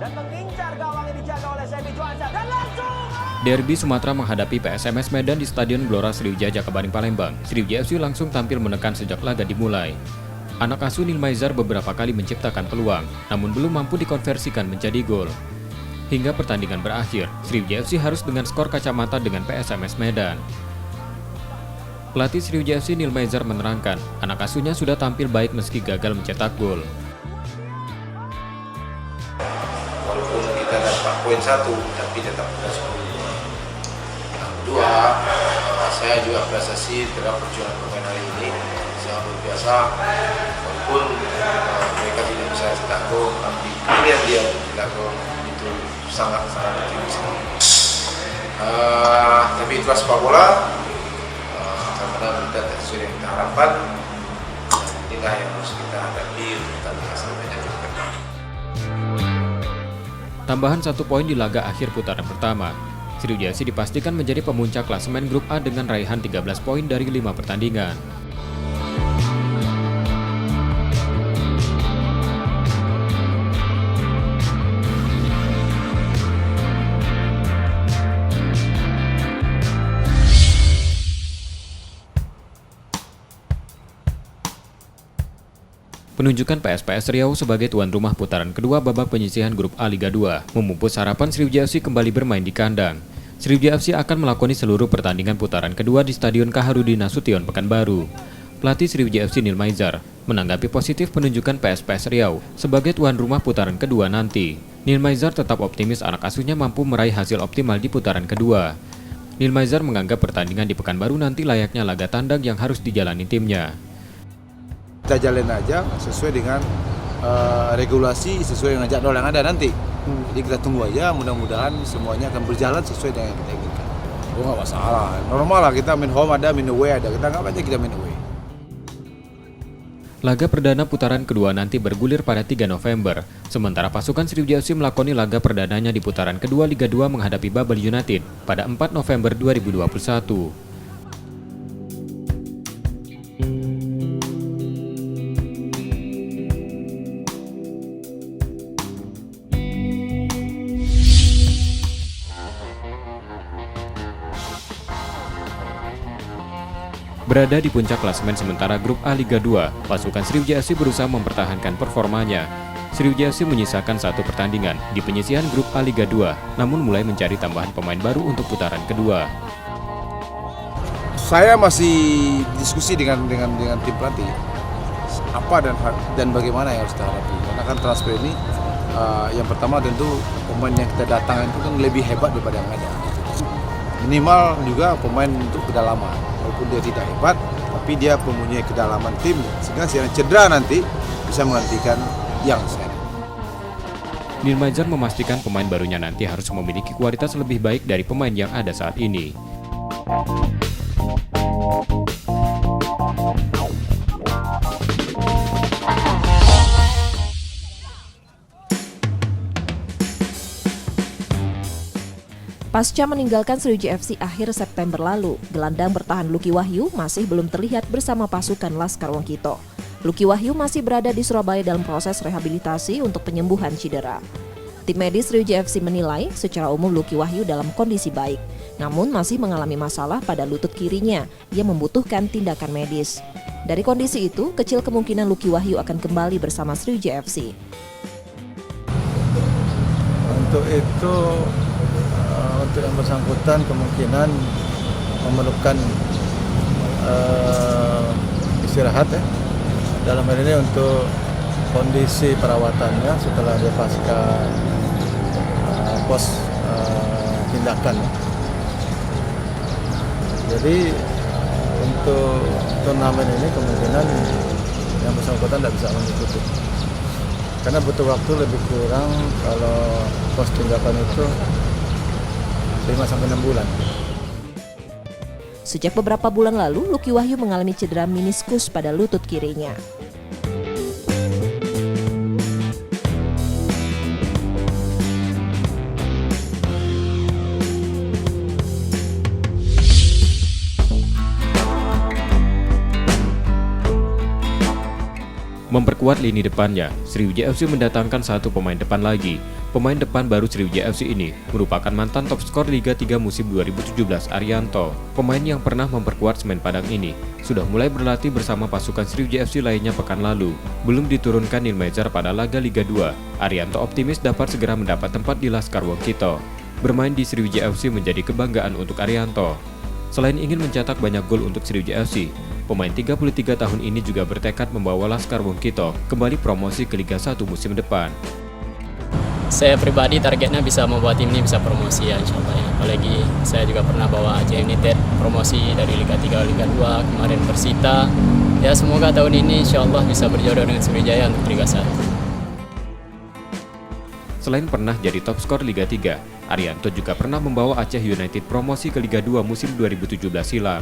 dan mengincar gawang yang dijaga oleh Semi Juanza dan langsung Derby Sumatera menghadapi PSMS Medan di Stadion Gelora Sriwijaya Jakabaring Palembang. Sriwijaya FC langsung tampil menekan sejak laga dimulai. Anak asuh Nilmaizar beberapa kali menciptakan peluang, namun belum mampu dikonversikan menjadi gol. Hingga pertandingan berakhir, Sriwijaya FC harus dengan skor kacamata dengan PSMS Medan. Pelatih Sriwijaya FC Nilmaizar menerangkan, anak asuhnya sudah tampil baik meski gagal mencetak gol. Walaupun kita dapat poin 1, tapi tetap plus 10. Yang kedua, saya juga apresiasi terhadap perjuangan pemain hari ini. Sangat luar biasa. Walaupun mereka tidak bisa cetak gol, tapi pilihan dia untuk cetak gol itu sangat-sangat penting sekali. Tapi itulah sepak bola. Karena kita sesuai yang kita harapkan. Inilah yang harus kita hadapi untuk pertandingan selanjutnya. Tambahan 1 poin di laga akhir putaran pertama. Sriwijaya FC dipastikan menjadi pemuncak klasemen grup A dengan raihan 13 poin dari 5 pertandingan. Penunjukan PSPS Riau sebagai tuan rumah putaran kedua babak penyisihan grup A Liga 2 memupus harapan Sriwijaya FC kembali bermain di kandang. Sriwijaya FC akan melakoni seluruh pertandingan putaran kedua di Stadion Kaharudin Nasution, Pekanbaru. Pelatih Sriwijaya FC Nilmaizar menanggapi positif penunjukan PSPS Riau sebagai tuan rumah putaran kedua nanti. Nilmaizar tetap optimis anak asuhnya mampu meraih hasil optimal di putaran kedua. Nilmaizar menganggap pertandingan di Pekanbaru nanti layaknya laga tandang yang harus dijalani timnya. Kita jalan aja sesuai dengan regulasi, sesuai dengan jadwal yang ada nanti. Jadi kita tunggu aja, mudah-mudahan semuanya akan berjalan sesuai dengan yang kita inginkan. Oh, nggak masalah, normal lah, kita main home ada, main away ada, kita nggak banyak kita main away. Laga perdana putaran kedua nanti bergulir pada 3 November, sementara pasukan Sriwijaya FC melakoni laga perdananya di putaran kedua Liga 2 menghadapi Babel United pada 4 November 2021. Berada di puncak klasemen sementara grup A Liga 2, pasukan Sriwijaya FC berusaha mempertahankan performanya. Sriwijaya FC menyisakan 1 pertandingan di penyisihan grup A Liga 2, namun mulai mencari tambahan pemain baru untuk putaran kedua. Saya masih diskusi dengan tim pelatih apa dan bagaimana yang harus kita hadapi. Karena kan transfer ini yang pertama tentu pemain yang kita datangkan itu kan lebih hebat daripada yang ada. Minimal juga pemain untuk kedalaman. Walaupun dia tidak hebat, tapi dia mempunyai kedalaman tim sehingga yang cedera nanti bisa menggantikan yang sehat. Nilmaizar memastikan pemain barunya nanti harus memiliki kualitas lebih baik dari pemain yang ada saat ini. Pasca meninggalkan Sriwijaya FC akhir September lalu, gelandang bertahan Lucky Wahyu masih belum terlihat bersama pasukan Laskar Wongkito. Lucky Wahyu masih berada di Surabaya dalam proses rehabilitasi untuk penyembuhan cedera. Tim medis Sriwijaya FC menilai secara umum Lucky Wahyu dalam kondisi baik, namun masih mengalami masalah pada lutut kirinya yang membutuhkan tindakan medis. Dari kondisi itu, kecil kemungkinan Lucky Wahyu akan kembali bersama Sriwijaya FC. Untuk itu, untuk yang bersangkutan kemungkinan memerlukan istirahat ya. Dalam hal ini untuk kondisi perawatannya setelah dia pasca pos tindakan. Jadi untuk turnamen ini kemungkinan yang bersangkutan tidak bisa mengikuti. Karena butuh waktu lebih kurang kalau pos tindakan itu 5-6 bulan. Sejak beberapa bulan lalu, Lucky Wahyu mengalami cedera meniskus pada lutut kirinya. Memperkuat lini depannya, Sriwijaya FC mendatangkan 1 pemain depan lagi. Pemain depan baru Sriwijaya FC ini merupakan mantan top skor Liga 3 musim 2017 Arianto. Pemain yang pernah memperkuat Semen Padang ini sudah mulai berlatih bersama pasukan Sriwijaya FC lainnya pekan lalu. Belum diturunkan Nilmezar pada laga Liga 2, Arianto optimis dapat segera mendapat tempat di Laskar Wonkito. Bermain di Sriwijaya FC menjadi kebanggaan untuk Arianto. Selain ingin mencetak banyak gol untuk Sriwijaya FC, pemain 33 tahun ini juga bertekad membawa Laskar Wonkito kembali promosi ke Liga 1 musim depan. Saya pribadi targetnya bisa membuat tim ini bisa promosi ya, insya Allah ya. Apalagi saya juga pernah bawa Aceh United promosi dari Liga 3 ke Liga 2, kemarin Persita. Ya semoga tahun ini insya Allah bisa berjodoh dengan Sriwijaya untuk Liga 1. Selain pernah jadi top skor Liga 3, Arianto juga pernah membawa Aceh United promosi ke Liga 2 musim 2017 silam.